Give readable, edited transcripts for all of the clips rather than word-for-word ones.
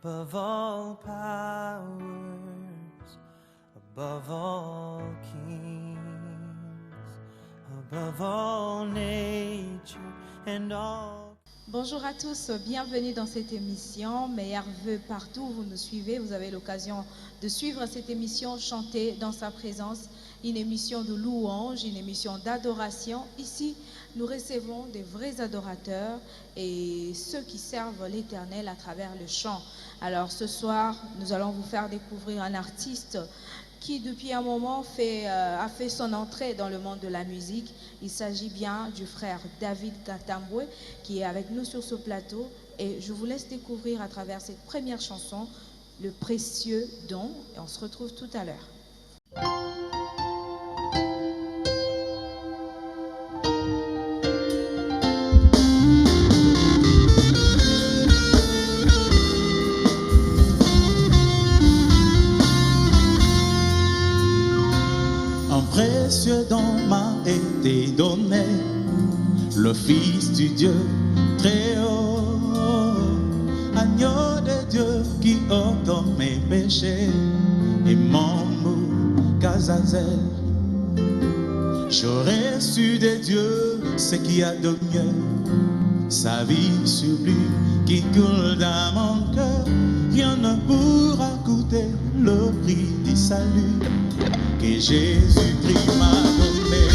above all powers, above all kings, above all nature and all. Bonjour à tous, bienvenue dans cette émission. Meilleurs vœux partout où vous nous suivez. Vous avez l'occasion de suivre cette émission, chanter dans sa présence, une émission de louange, une émission d'adoration. Ici, nous recevons des vrais adorateurs et ceux qui servent l'Éternel à travers le chant. Alors ce soir, nous allons vous faire découvrir un artiste qui depuis un moment a fait son entrée dans le monde de la musique. Il s'agit bien du frère David Katambwe qui est avec nous sur ce plateau. Et je vous laisse découvrir à travers cette première chanson, Le précieux don. Et on se retrouve tout à l'heure. Précieux don m'a été donné, le Fils du Dieu très haut, agneau de Dieu qui ôte mes péchés et mon Cazazel. J'aurais su de Dieu ce qu'il y a de mieux, sa vie sublime qui coule dans mon cœur. Rien ne pourra coûter le prix du salut que Jésus-Christ m'a donné.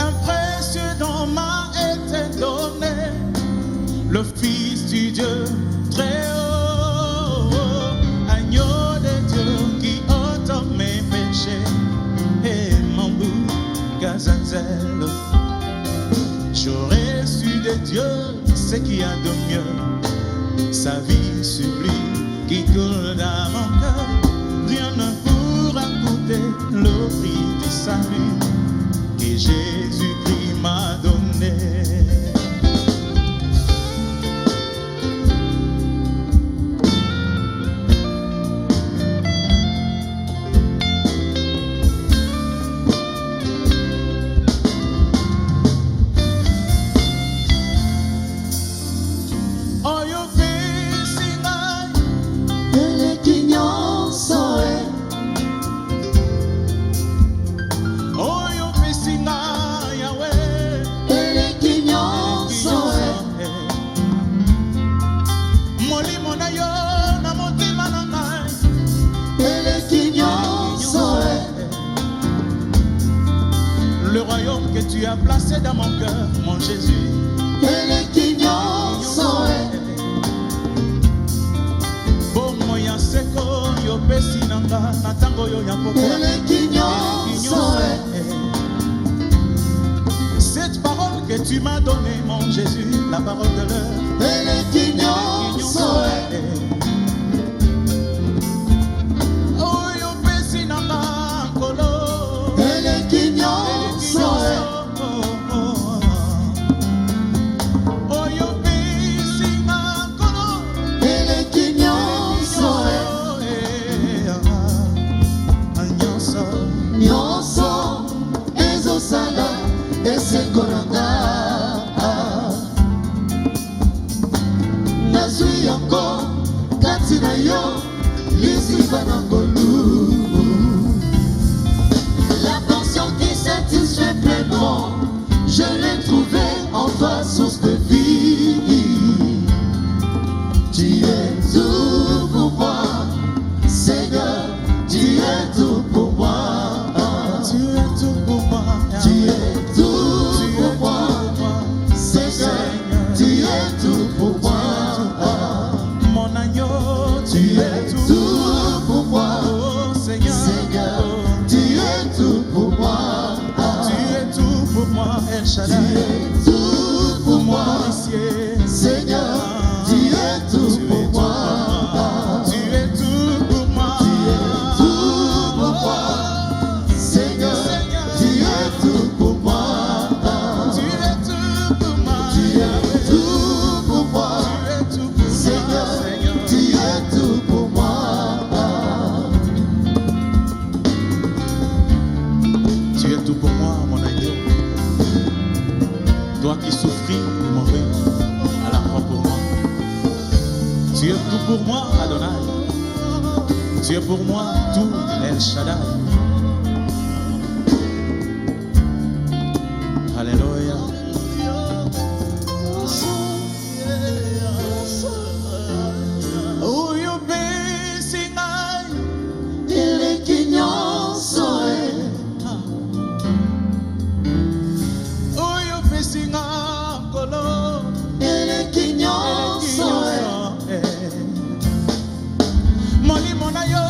Un précieux don m'a été donné, le Fils du Dieu très haut. J'aurais su de Dieu ce qu'il y a de mieux, sa vie sublime qui coule dans mon cœur. Rien ne pourra coûter le prix du salut que Jésus-Christ m'a donné. Le royaume que tu as placé dans mon cœur, mon Jésus. Bon moyen seko yo pesi nanga na tango yo ya poko. Cette parole que tu m'as donnée, mon Jésus, la parole de l'heure. Oh yo pesi nanga kolo. La portion qui satisfait pleinement, je l'ai trouvée en toi, source de vie. Tu es tout pour moi, Seigneur, tu es tout pour moi. Tu es tout pour moi. Tu es tout pour moi, Seigneur, tu es tout pour moi. Mon agneau, Tu es tout pour moi. Tu es pour moi tout El Shaddai. Alléluia. Oh, you be sing I. Il est qui nyonso Oh, you be sing I. Kolo. Il est qui nyonso Molimo na yo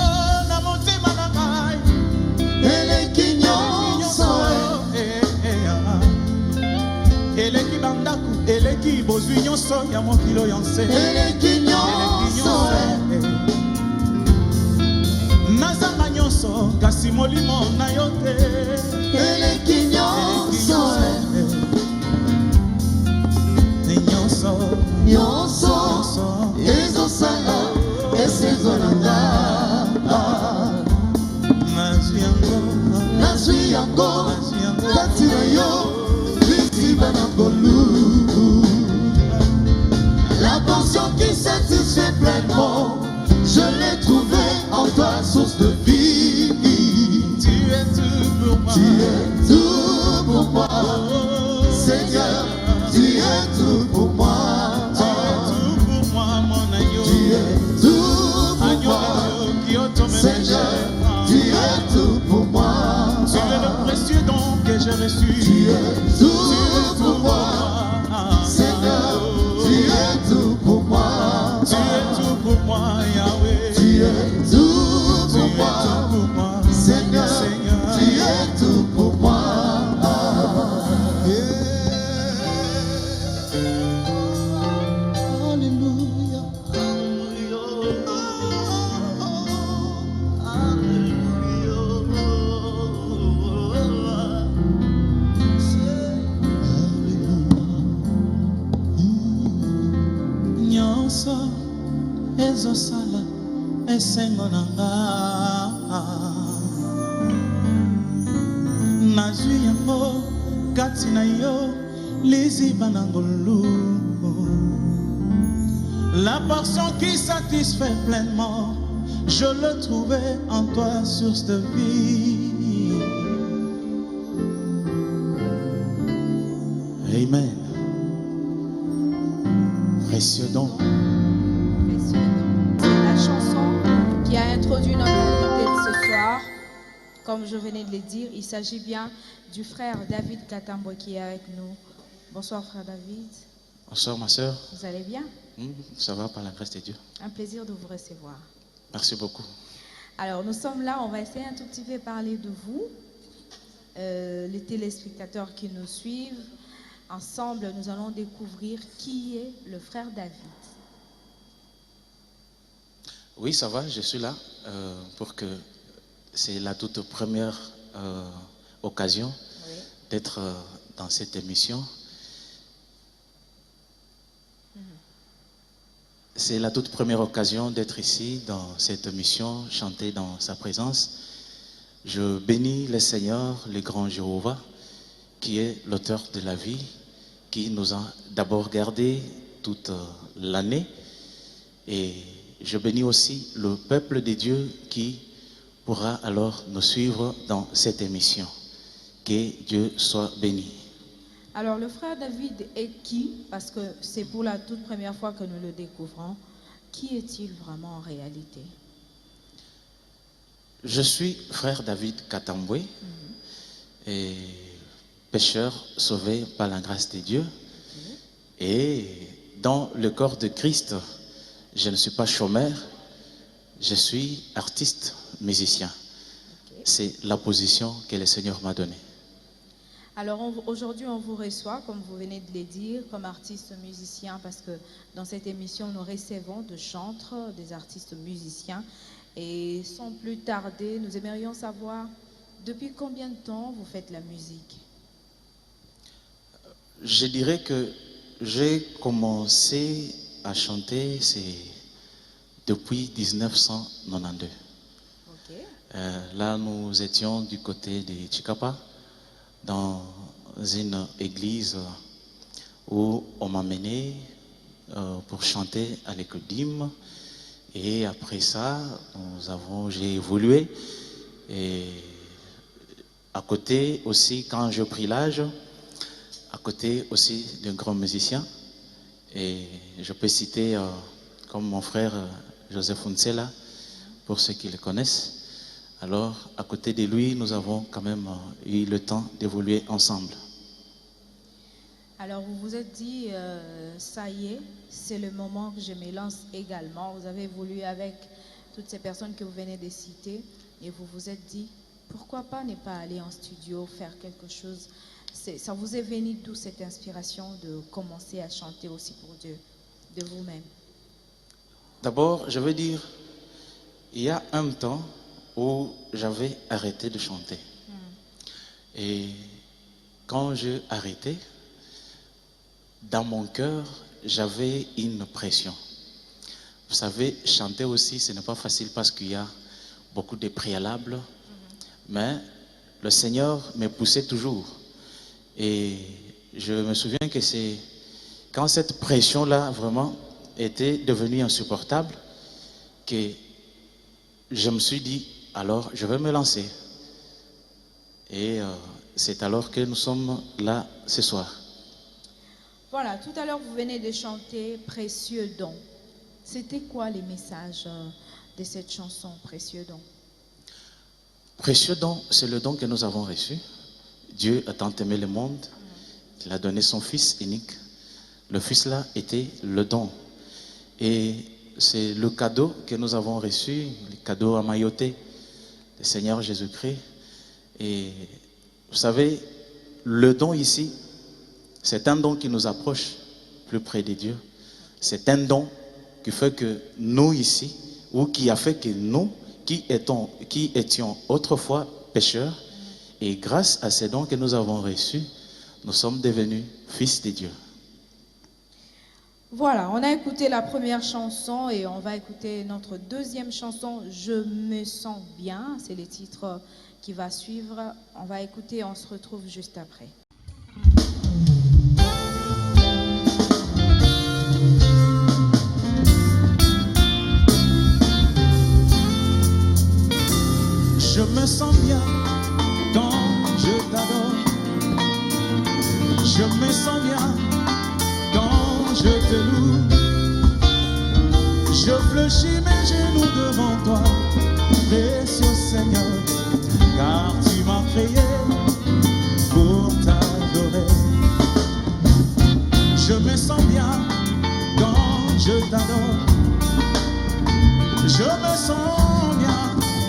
na motema na ngai. Il est qui nyonso Eleki bandaku, eleki bozwi nyonso ya mokilo yonse. Il est qui nyonso Nazanga nyonso kasi molimo na yo te. Il est qui nyonso Nyonso nyonso ezosala esezolanga nazwi yango nazwi yango kati na yo liziba na ngolu. La portion qui satisfait pleinement, je l'ai trouvée en toi, source de vie. Tu es tout pour moi. Tu es tout pour moi, Seigneur, tu es tout pour moi. Tu es tout pour moi, mon agneau. Tu es tout pour Agneau moi, de Dieu qui ôte mes Seigneur, péchés. tu es tout pour moi. Tu es le précieux don que j'ai reçu. Tu es tout pour moi, Seigneur, tu es tout pour moi. Tu es tout pour moi, Yahweh. Tu es tout Tu pour es moi, tout pour moi, Seigneur, tu es tout pour moi. Alléluia. Nyonso ezosala esengo na nga. Nazwi yango kati na yo liziba na ngolu. La portion qui satisfait pleinement, je le trouvais en toi, source de vie. Amen. Précieux don. C'est la chanson qui a introduit notre invité de ce soir. Comme je venais de le dire, il s'agit bien du frère David Katambo qui est avec nous. Bonsoir frère David. Bonsoir ma soeur. Vous allez bien? Ça va par la grâce de Dieu. Un plaisir de vous recevoir. Merci beaucoup. Alors nous sommes là, on va essayer un tout petit peu parler de vous, les téléspectateurs qui nous suivent. Ensemble, nous allons découvrir qui est le frère David. Oui, ça va, je suis là pour que c'est la toute première occasion d'être dans cette émission. C'est la toute première occasion d'être ici dans cette émission, chanter dans sa présence. Je bénis le Seigneur, le grand Jéhovah, qui est l'auteur de la vie, qui nous a d'abord gardés toute l'année. Et je bénis aussi le peuple de Dieu qui pourra alors nous suivre dans cette émission. Que Dieu soit béni. Alors le frère David est qui? Parce que c'est pour la toute première fois que nous le découvrons. Qui est-il vraiment en réalité? Je suis frère David Katambwe, et pécheur sauvé par la grâce de Dieu. Et dans le corps de Christ, je ne suis pas chômeur, je suis artiste, musicien. C'est la position que le Seigneur m'a donnée. Alors aujourd'hui, on vous reçoit, comme vous venez de le dire, comme artiste musicien, parce que dans cette émission, nous recevons de chantres, des artistes musiciens. Et sans plus tarder, nous aimerions savoir depuis combien de temps vous faites la musique? Je dirais que j'ai commencé à chanter, c'est depuis 1992. Là, nous étions du côté de Chikapa, dans une église où on m'a mené pour chanter à l'école d'hymne. Et après ça, j'ai évolué. Et à côté aussi, quand j'ai pris l'âge, à côté aussi d'un grand musicien. Et je peux citer comme mon frère Joseph Unsela, pour ceux qui le connaissent. Alors, à côté de lui, nous avons quand même eu le temps d'évoluer ensemble. Alors, vous vous êtes dit, ça y est, c'est le moment que je me lance également. Vous avez évolué avec toutes ces personnes que vous venez de citer et vous vous êtes dit, pourquoi pas ne pas aller en studio, faire quelque chose. Ça vous est venu d'où cette inspiration de commencer à chanter aussi pour Dieu, de vous-même? D'abord, je veux dire, il y a un temps où j'avais arrêté de chanter. Et quand j'ai arrêté, dans mon cœur, j'avais une pression. Vous savez, chanter aussi, ce n'est pas facile parce qu'il y a beaucoup de préalables. Mais le Seigneur me poussait toujours. Et je me souviens que c'est quand cette pression-là vraiment était devenue insupportable que je me suis dit, alors je vais me lancer. Et c'est alors que nous sommes là ce soir. Voilà, tout à l'heure vous venez de chanter Précieux don. C'était quoi les messages de cette chanson Précieux don? Précieux don, c'est le don que nous avons reçu. Dieu a tant aimé le monde qu'il a donné son Fils unique. Le Fils là était le don. Et c'est le cadeau que nous avons reçu, le cadeau amailloté du Seigneur Jésus-Christ. Et vous savez, le don ici, c'est un don qui nous approche plus près de Dieu. C'est un don qui fait que nous ici, ou qui a fait que nous, qui étions autrefois pécheurs, et grâce à ces dons que nous avons reçus, nous sommes devenus fils de Dieu. Voilà, on a écouté la première chanson et on va écouter notre deuxième chanson, Je me sens bien. C'est le titre qui va suivre. On va écouter et on se retrouve juste après. Je me sens bien quand je t'adore. Je me sens bien quand je te loue. Je fléchis mes genoux devant toi, précieux Seigneur, car tu m'as créé pour t'adorer. Je me sens bien quand je t'adore. Je me sens bien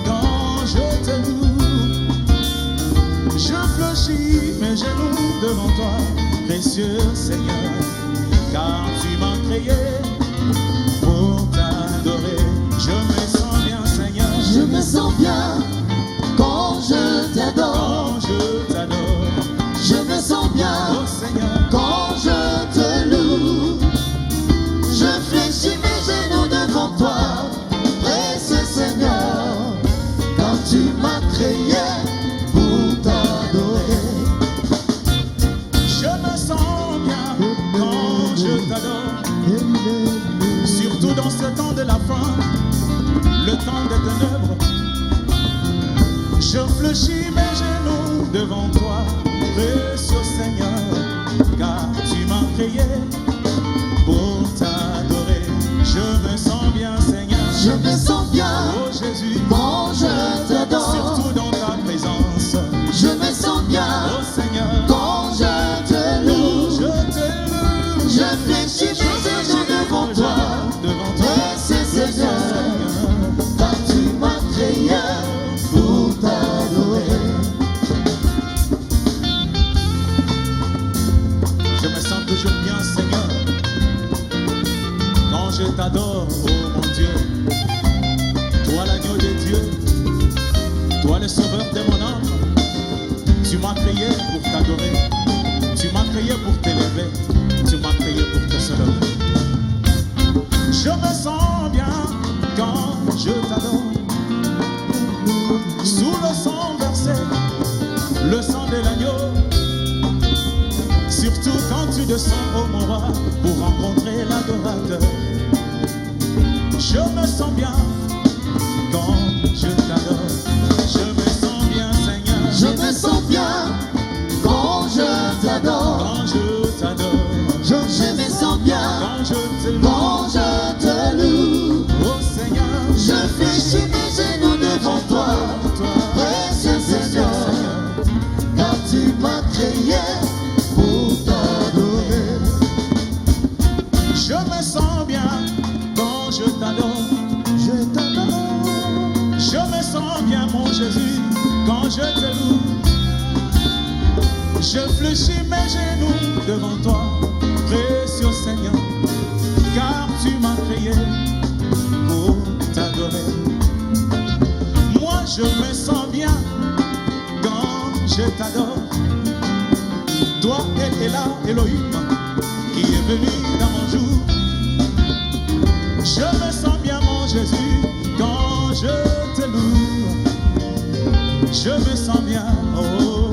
quand je te loue. Je fléchis mes genoux devant toi, précieux Seigneur, car tu m'as créé pour t'adorer. Je me sens bien, Seigneur. Je me sens bien quand je t'adore. Quand je t'adore. Je me sens bien Oh Seigneur, quand je te loue. Je fléchis mes genoux devant toi, précieux Seigneur, quand tu m'as créé pour t'adorer. je me sens bien quand je t'adore. Surtout dans ce temps de la fin, le temps des ténèbres. Je fléchis mes genoux devant toi, précieux Seigneur, car tu m'as créé pour t'adorer. Je me sens bien, Seigneur. Je me sens bien Oh Jésus, quand je t'adore. surtout dans ta présence. Je me sens bien Oh Seigneur, quand je te loue. je te loue. Je fléchis mes genoux devant toi, précieux Seigneur, car tu m'as créé pour t'adorer. Je me sens toujours bien, Seigneur, quand je t'adore, oh mon Dieu. Toi l'agneau de Dieu, toi le sauveur de mon âme. Tu m'as créé pour t'adorer, tu m'as créé pour t'élever, tu m'as créé pour te célébrer. Je me sens bien quand je t'adore. Sous le sang versé, le sang de l'agneau. Surtout quand tu descends au mon roi pour rencontrer l'adorateur. Je me sens bien quand je t'adore. Je me sens bien, Seigneur. Je me sens bien quand je t'adore. Quand je t'adore. Je me sens bien Quand je te loue. quand je te loue. Oh Seigneur. Je fléchis mes genoux devant toi, précieux Seigneur, car tu m'as créé pour t'adorer. Je me sens bien quand je t'adore. Je t'adore. Je me sens bien, mon Jésus, quand je te loue. Je fléchis mes genoux devant toi, précieux Seigneur, car tu m'as créé pour t'adorer. Moi, je me sens bien quand je t'adore. Toi, elle est là, Elohim, qui est venu dans mon jour. Je me sens bien, mon Jésus, quand je te loue. Je me sens bien, oh,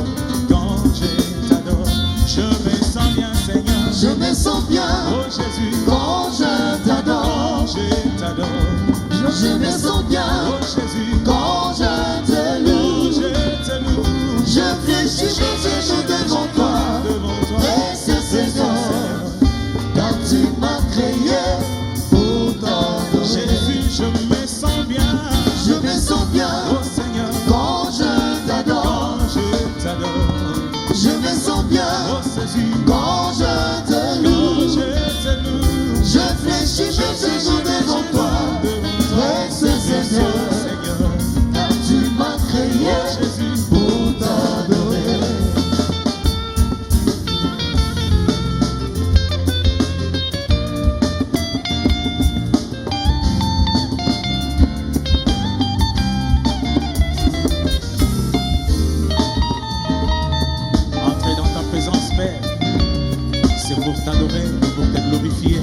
quand je t'adore. Je me sens bien, Seigneur. Je me sens bien Oh Jésus, quand je t'adore. quand je t'adore. Je me sens bien Oh Jésus, quand je te quand loue. je te loue. Je fléchis mes genoux devant toi, Devant toi, précieux Seigneur, car tu m'as créé pour t'adorer. Jésus, je me sens bien. Je me sens bien Oh Seigneur, quand je t'adore. quand je t'adore. Je me sens bien Oh Jésus, quand je te quand loue. je te loue. Je fléchis mes genoux devant toi, précieux Seigneur, car tu m'as créé Jésus, pour t'adorer. entrer dans ta présence, Père, c'est pour t'adorer, pour te glorifier.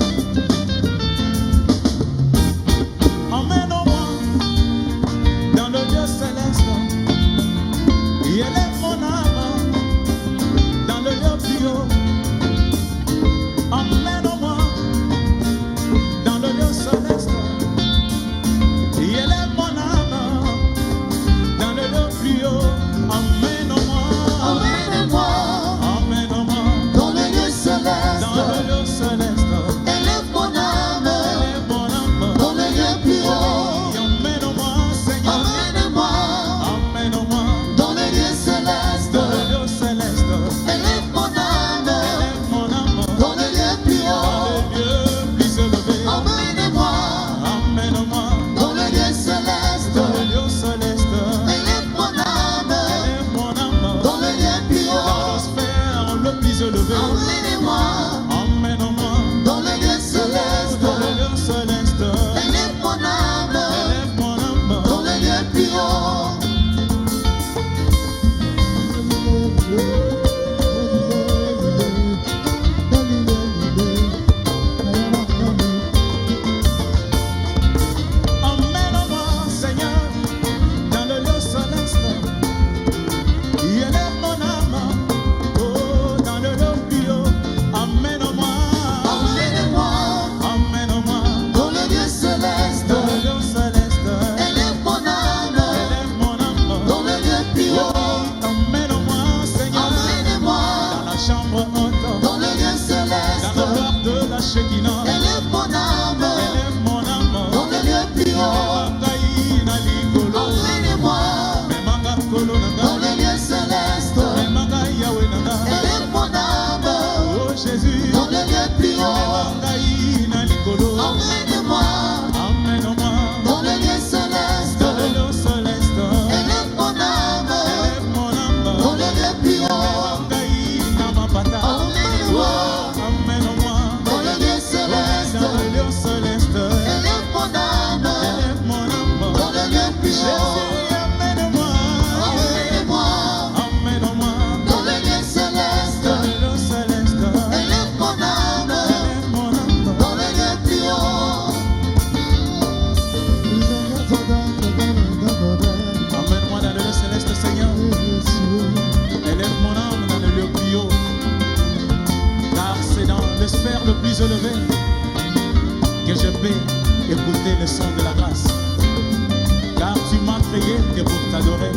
t'adorer.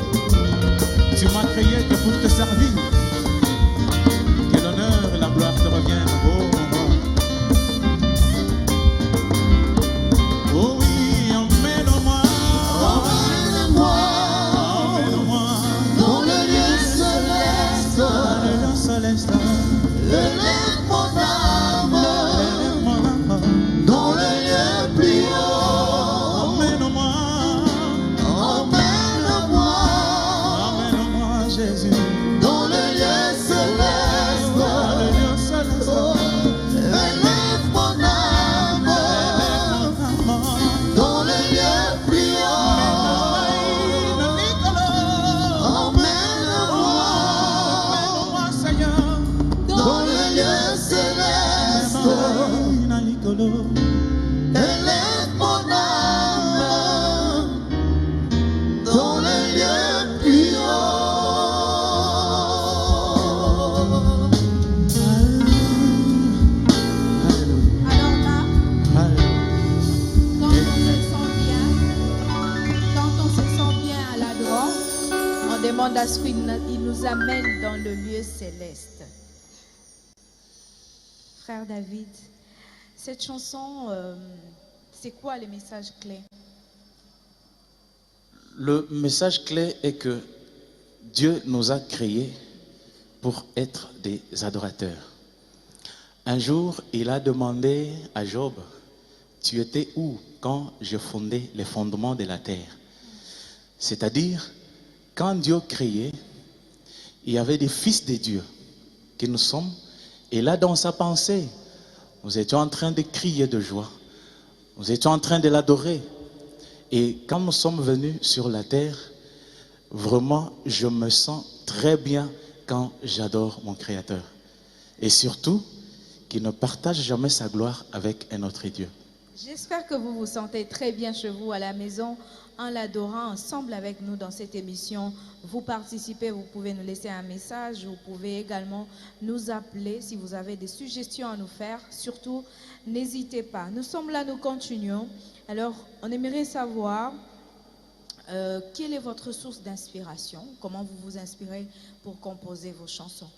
Tu m'as créé que pour te servir. Que l'honneur et la gloire te reviennent, oh mon roi. Oh oui, emmène-moi. Emmène-moi Emmène-moi dans le lieu céleste. dans le lieu céleste. Élève mon âme Élève mon âme. dans le lieu plus haut. Emmène-moi. Emmène-moi Emmène-moi, Jésus. dans le lieu céleste. Dans le lieu céleste. Élève mon âme dans le lieu plus haut. Emmène-moi dans le lieu céleste. Élève mon âme dans le lieu plus haut. Alors là, quand on se sent bien à l'adorant, on demande à ce qu'il nous amène dans le lieu céleste. Frère David, cette chanson, c'est quoi le message clé? Le message clé est que Dieu nous a créés pour être des adorateurs. Un jour, il a demandé à Job, tu étais où quand je fondais les fondements de la terre? C'est-à-dire, quand Dieu créait, il y avait des fils de Dieu que nous sommes. Et là, dans sa pensée, nous étions en train de crier de joie. Nous étions en train de l'adorer. Et quand nous sommes venus sur la terre, vraiment, je me sens très bien quand j'adore mon Créateur. Et surtout, qu'il ne partage jamais sa gloire avec un autre Dieu. J'espère que vous vous sentez très bien chez vous à la maison en l'adorant ensemble avec nous dans cette émission. Vous participez, vous pouvez nous laisser un message, vous pouvez également nous appeler si vous avez des suggestions à nous faire. Surtout, n'hésitez pas. Nous sommes là, nous continuons. Alors, on aimerait savoir quelle est votre source d'inspiration, comment vous vous inspirez pour composer vos chansons.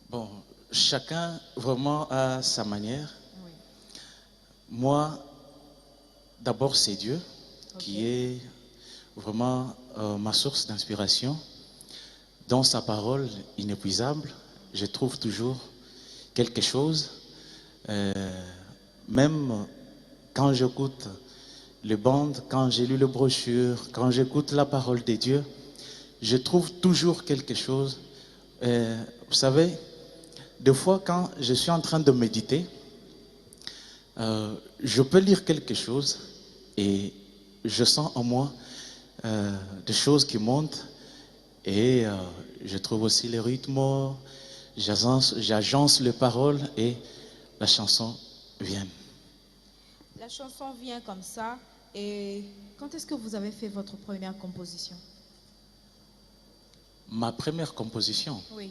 Bon, chacun vraiment a sa manière. Oui. Moi, d'abord, c'est Dieu qui est vraiment ma source d'inspiration. Dans sa parole inépuisable, je trouve toujours quelque chose. Même quand j'écoute les bandes, quand j'ai lu les brochures, quand j'écoute la parole de Dieu, je trouve toujours quelque chose. Vous savez, des fois quand je suis en train de méditer, je peux lire quelque chose et je sens en moi des choses qui montent et je trouve aussi les rythmes, j'agence les paroles et la chanson vient. La chanson vient comme ça. Et quand est-ce que vous avez fait votre première composition? Ma première composition, Oui.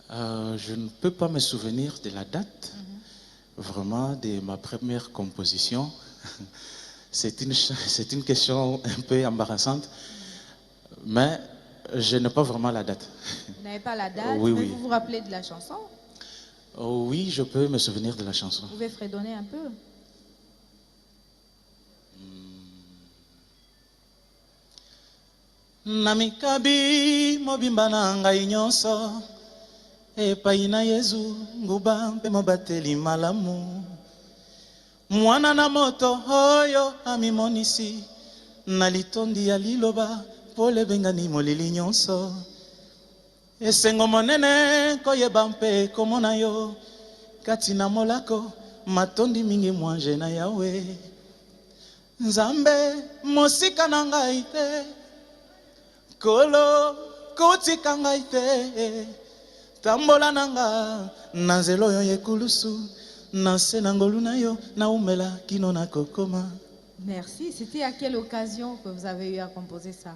je ne peux pas me souvenir de la date, vraiment, de ma première composition. C'est une question un peu embarrassante, mais je n'ai pas vraiment la date. Vous n'avez pas la date, Oui, mais oui. vous vous rappelez de la chanson? Oh, oui, je peux me souvenir de la chanson. Vous pouvez fredonner un peu? Namikabi mobimba na ngai nyonso epai na Yesu nguba mpe mobateli malamu mwana na moto oyo amimonisi na litondi ya liloba mpo lebengani molili nyonso esengo monene koyeba mpe komona yo kati na molako matondi mingi mwanje na Yawe Nzambe mosika na ngai te Kolo kotika ngai te tambola nanga na nzela oyo yekulusu na se na ngolu na yo na umela kino na kokoma. Merci. C'était à quelle occasion que vous avez eu à composer ça?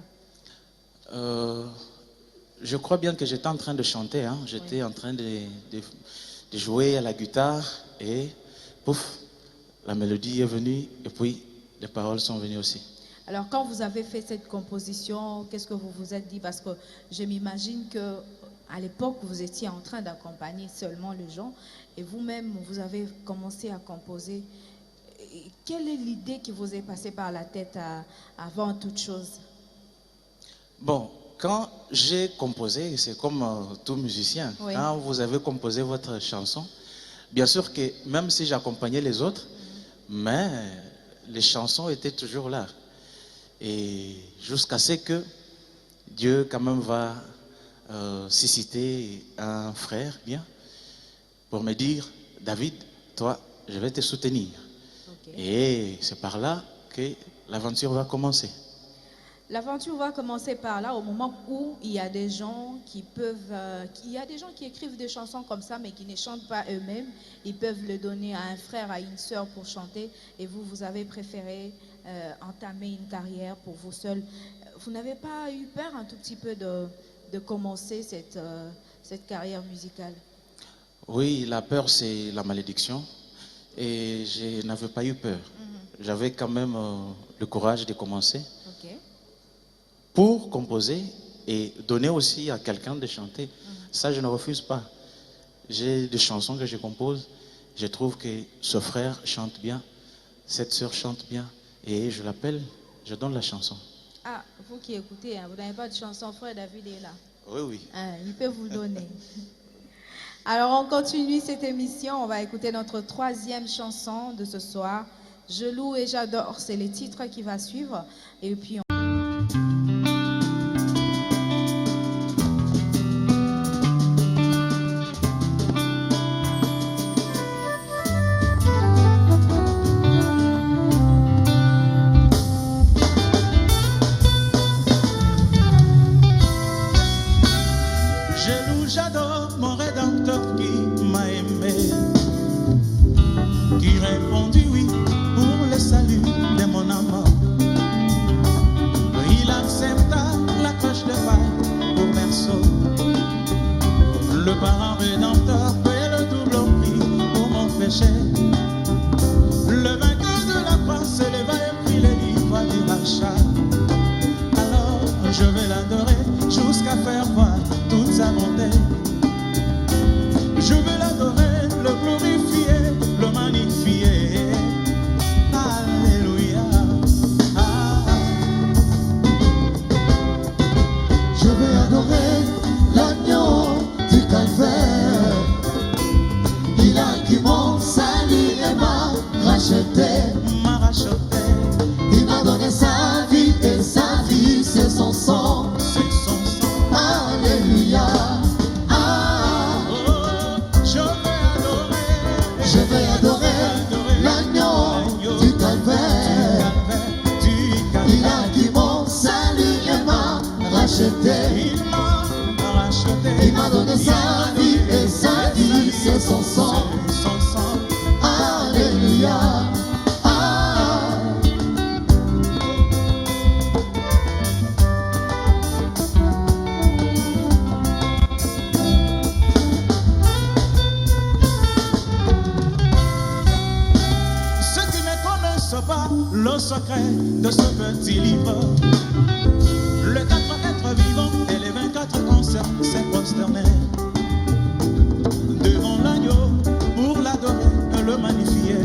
Je crois bien que j'étais en train de chanter, hein. J'étais en train de jouer à la guitare et pouf, la mélodie est venue et puis les paroles sont venues aussi. Alors, quand vous avez fait cette composition, qu'est-ce que vous vous êtes dit? Parce que je m'imagine que à l'époque, vous étiez en train d'accompagner seulement les gens et vous-même, vous avez commencé à composer. Et quelle est l'idée qui vous est passée par la tête avant toute chose? Bon, quand j'ai composé, c'est comme tout musicien. Oui. Quand vous avez composé votre chanson, bien sûr que même si j'accompagnais les autres, mais les chansons étaient toujours là. Et jusqu'à ce que Dieu quand même va susciter un frère, bien, pour me dire, David, toi, je vais te soutenir. Ok. Et c'est par là que l'aventure va commencer. L'aventure va commencer par là, au moment où il y a des gens qui peuvent, il y a des gens qui écrivent des chansons comme ça, mais qui ne chantent pas eux-mêmes. Ils peuvent le donner à un frère, à une sœur pour chanter. Et vous, vous avez préféré entamer une carrière pour vous seul. Vous n'avez pas eu peur un tout petit peu de commencer cette carrière musicale? Oui, la peur, c'est la malédiction. Et je n'avais pas eu peur. J'avais quand même le courage de commencer. Ok. Pour composer et donner aussi à quelqu'un de chanter. Ça, je ne refuse pas. J'ai des chansons que je compose. Je trouve que ce frère chante bien, cette sœur chante bien. Et je l'appelle, je donne la chanson. Ah, vous qui écoutez, hein, vous n'avez pas de chanson, frère David est là. Oui, oui. Ah, il peut vous le donner. Alors, on continue cette émission. On va écouter notre troisième chanson de ce soir. Je loue et j'adore. C'est le titre qui va suivre. Et puis, Je loue, j'adore mon Rédempteur qui m'a aimé, qui répondit oui pour le salut de mon âme. Il accepta la coche de paille pour berceau. Le parent Rédempteur paie le double prix pour mon péché. Le vainqueur de la croix s'éleva et prit les livres du rachat. Alors je vais l'adorer jusqu'à faire voir toute sa bonté. Je vais l'adorer, le glorifier, le magnifier. Alléluia. Je vais adorer l'agneau du calvaire. Il a qui mon salut et m'a racheté. M'a racheté, Il m'a donné sa vie et sa vie c'est son sang. c'est son sang. Alléluia. Oh, Je vais adorer l'agneau du calvaire. Il a qui mon salut et m'a racheté. Il m'a racheté. Il m'a donné sa vie et sa vie c'est son sang. C'est son sang. Alléluia. Ceux qui ne connaissent pas le secret de ce petit livre, le 4 êtres vivants et les 24 anciens s'est prosterné devant l'agneau pour l'adorer et le magnifier.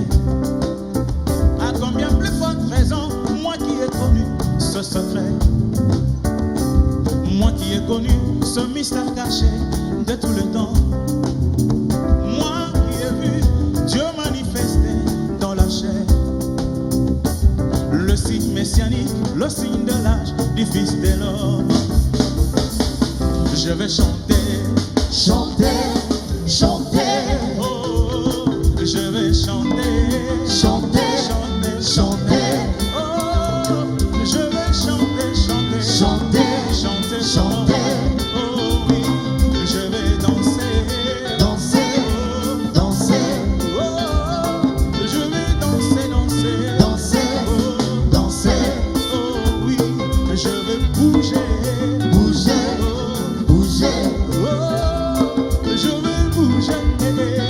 À combien plus forte raison, moi qui ai connu ce secret, moi qui ai connu ce mystère caché de tout le temps, moi qui ai vu Dieu manifesté dans la chair, le signe messianique, le signe de l'âge du Fils de l'homme. Je vais chanter, Chanter, chanter, oh, je vais chanter, chanter, chanter, chanter, oh, je vais chanter, chanter, chanter, chanter, chanter, oh oui, je vais danser, danser, oh, danser, oh, je vais danser, danser, danser, oh, danser, oh oui, je vais bouger, bouger, bouger, oh, je vais bouger,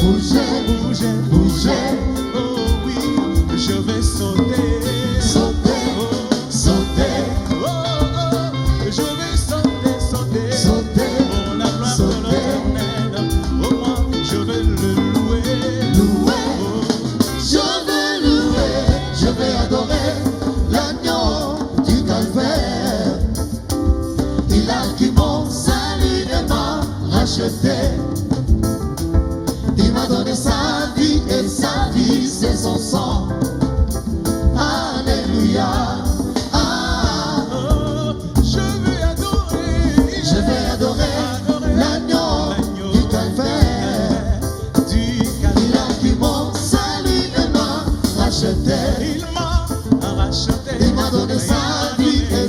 bouger, bouger, bouger, oh oui, je vais sauter, sauter, oh, sauter.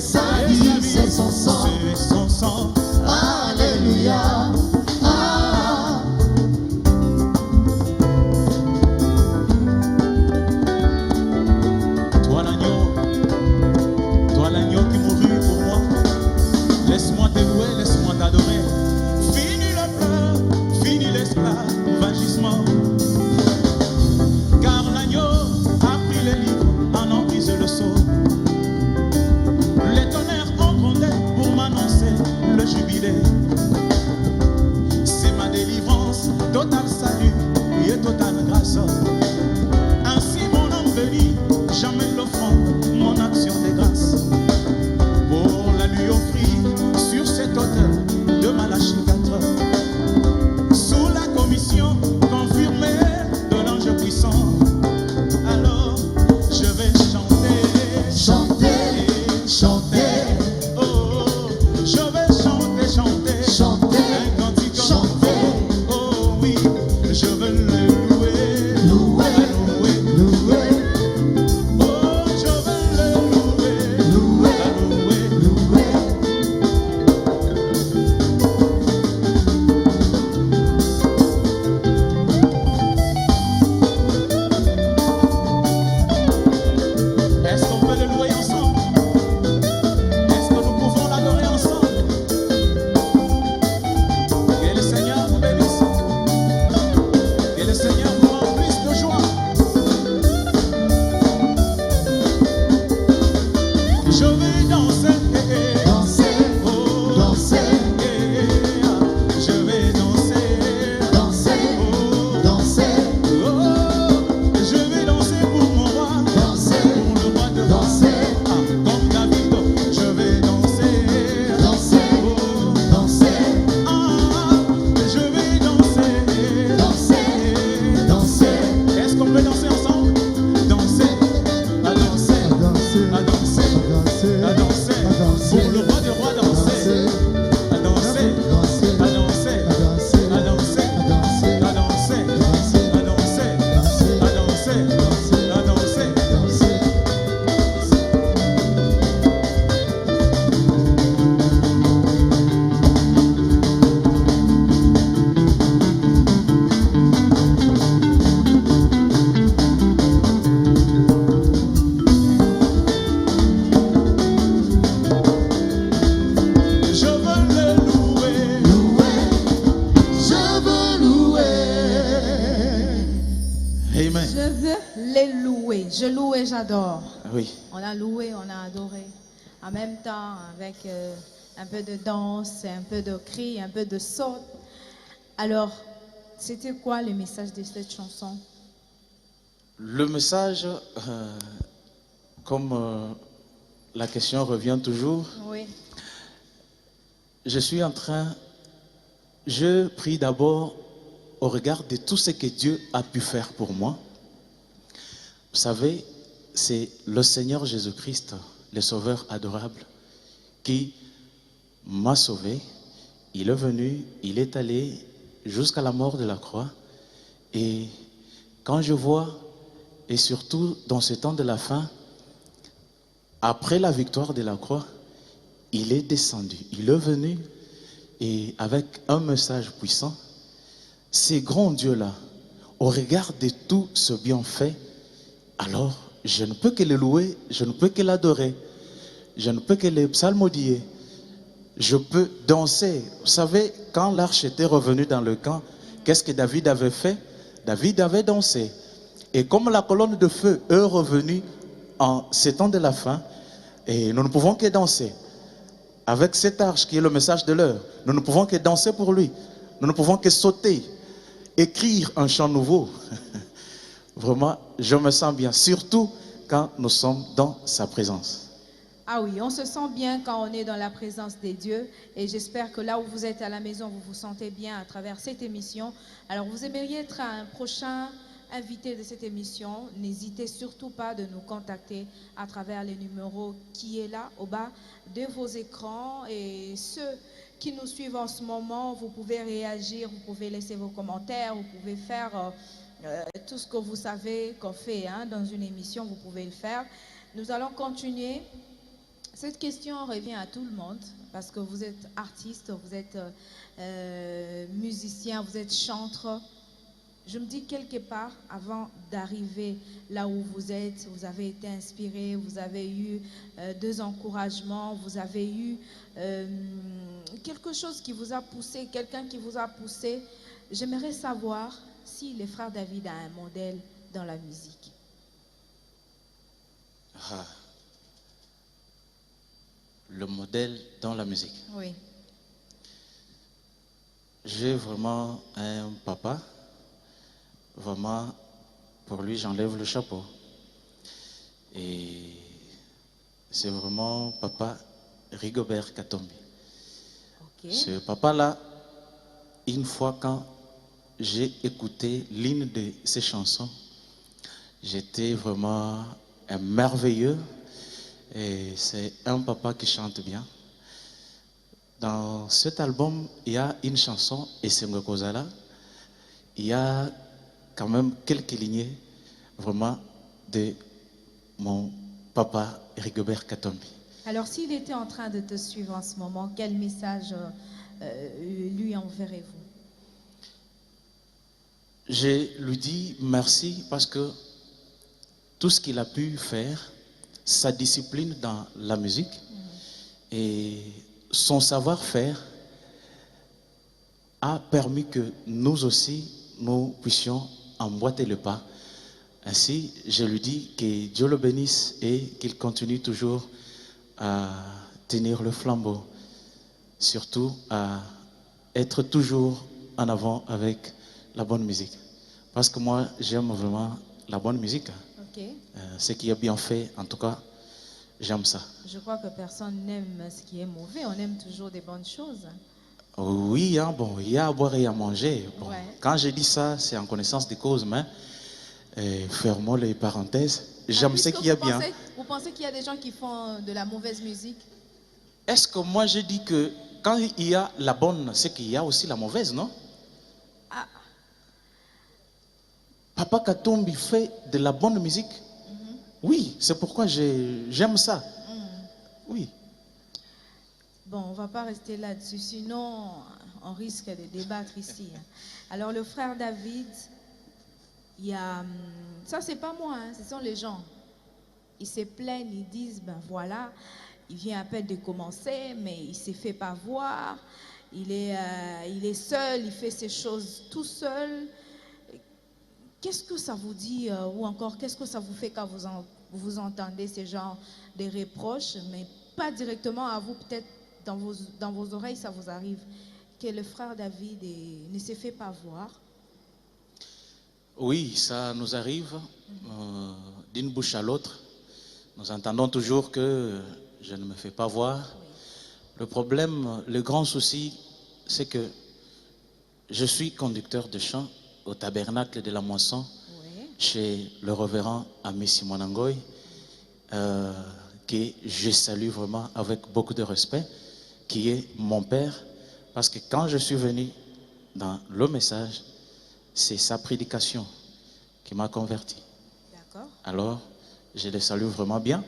sa vie, c'est son sang. C'est son sang. Alléluia. Ah. Toi l'agneau qui mourut pour moi, laisse-moi te louer, laisse-moi t'adorer. Fini le pleur, fini l'esclavagissement. Car l'agneau a pris les livres, en emprise le sceau. Les tonnerres ont grondé pour m'annoncer le jubilé. C'est ma délivrance, total salut et totale grâce. Ainsi mon âme bénit, jamais l'offrande, mon action de grâce. Pour la lui offrir sur cette hauteur de Malachie 4. Sous la commission confirmée de l'ange puissant. Alors je vais chanter, Chanter, chanter, oh, je vais chanter, chanter, chanter, un cantique chanter, oh oui, je veux le louer, louer, louer, louer, oh, je veux le louer, louer, louer. louer. Est-ce qu'on peut le louer ensemble? Est-ce que nous pouvons l'adorer ensemble? Que le Seigneur vous bénisse. Que le Seigneur vous remplisse de joie. Je vais danser. Danser, Oh, danser, je vais danser. danser, danser, Oh, je vais danser pour mon roi. danser, Pour le roi de roi. danser, Ah, comme David, je vais danser. danser, Oh, danser, ah, je vais danser. danser, danser, Est-ce qu'on peut danser ensemble? Danser, à danser, danser, à danser, à danser. Pour le roi de roi, danser. À danser, danser, à danser, danser, à danser, danser, à danser, danser, à danser, à danser, à danser. danser. Je veux le louer. Louer, je veux louer. Amen. Je veux les louer. Je loue et j'adore. Oui. On a loué, on a adoré. En même temps, avec un peu de danse, un peu de cris, un peu de saut. Alors, c'était quoi le message de cette chanson? Le message, comme la question revient toujours, Oui. je prie d'abord au regard de tout ce que Dieu a pu faire pour moi. Vous savez, c'est le Seigneur Jésus-Christ, le Sauveur adorable, qui m'a sauvé. Il est venu, il est allé jusqu'à la mort de la croix. Et quand je vois, et surtout dans ce temps de la fin, après la victoire de la croix, il est descendu, il est venu et avec un message puissant. Ces grands dieux-là, au regard de tout ce bienfait, alors je ne peux que le louer, je ne peux que l'adorer, je ne peux que le psalmodier, je peux danser. Vous savez, quand l'arche était revenue dans le camp, qu'est-ce que David avait fait? David avait dansé. Et comme la colonne de feu est revenue en ces temps de la fin, et nous ne pouvons que danser. Avec cette arche qui est le message de l'heure, nous ne pouvons que danser pour lui. Nous ne pouvons que sauter, écrire un chant nouveau. Vraiment, je me sens bien, surtout quand nous sommes dans sa présence. Ah oui, on se sent bien quand on est dans la présence des dieux et j'espère que là où vous êtes à la maison, vous vous sentez bien à travers cette émission. Alors vous aimeriez être un prochain invité de cette émission, n'hésitez surtout pas de nous contacter à travers les numéros qui est là au bas de vos écrans et ceux qui nous suivent en ce moment, vous pouvez réagir, vous pouvez laisser vos commentaires, vous pouvez faire tout ce que vous savez qu'on fait dans une émission, vous pouvez le faire. Nous allons continuer Cette question revient à tout le monde parce que vous êtes artiste, vous êtes musicien, vous êtes chanteur. Je me dis quelque part, avant d'arriver là où vous êtes, vous avez été inspiré, vous avez eu des encouragements, vous avez eu quelque chose qui vous a poussé, quelqu'un qui vous a poussé. J'aimerais savoir si les frères David a un modèle dans la musique. Ah. Le modèle dans la musique. Oui. J'ai vraiment un papa. Vraiment, pour lui, j'enlève le chapeau. Et c'est vraiment papa Rigobert Katombi. Ok. Ce papa-là, une fois quand j'ai écouté l'une de ses chansons, j'étais vraiment un merveilleux. Et c'est un papa qui chante bien. Dans cet album, il y a une chanson, Esengo Kozala. Il y a quand même quelques lignées vraiment de mon papa Rigobert Katombi. Alors, s'il était en train de te suivre en ce moment, quel message lui enverrez-vous? Je lui dis merci parce que tout ce qu'il a pu faire, sa discipline dans la musique et son savoir-faire a permis que nous aussi, nous puissions emboîter le pas. Ainsi, je lui dis que Dieu le bénisse et qu'il continue toujours à tenir le flambeau, surtout à être toujours en avant avec la bonne musique. Parce que moi, j'aime vraiment la bonne musique. Ok. Ce qui est bien fait, en tout cas, j'aime ça. Je crois que personne n'aime ce qui est mauvais, on aime toujours des bonnes choses. Oui, hein, bon, il y a à boire et à manger. Bon, Ouais. quand je dis ça, c'est en connaissance de cause, mais fermons les parenthèses. J'aime ce Puisque qu'il y a bien. Vous pensez qu'il y a des gens qui font de la mauvaise musique? Est-ce que moi je dis que quand il y a la bonne, c'est qu'il y a aussi la mauvaise, non? Ah, Papa Katombi fait de la bonne musique. Oui, c'est pourquoi j'aime ça. Oui. bon, on ne va pas rester là-dessus, sinon on risque de débattre ici. Alors, le frère David, il y a. Ça, c'est pas moi, hein, ce sont les gens. Ils se plaignent, ils disent ben voilà, il vient à peine de commencer, mais il ne s'est fait pas voir. Il est seul, il fait ses choses tout seul. Qu'est-ce que ça vous dit ou encore qu'est-ce que ça vous fait quand vous entendez ces genres de reproches, mais pas directement à vous, peut-être dans vos oreilles ça vous arrive, que le frère David ne se fait pas voir? Oui, ça nous arrive d'une bouche à l'autre. Nous entendons toujours que je ne me fais pas voir. Le problème, le grand souci, c'est que je suis conducteur de chant au tabernacle de la Moisson, Oui. chez le révérend Ami Simonangoy, que je salue vraiment avec beaucoup de respect, qui est mon père, parce que quand je suis venu dans le message, c'est sa prédication qui m'a converti. D'accord. Alors, je le salue vraiment bien.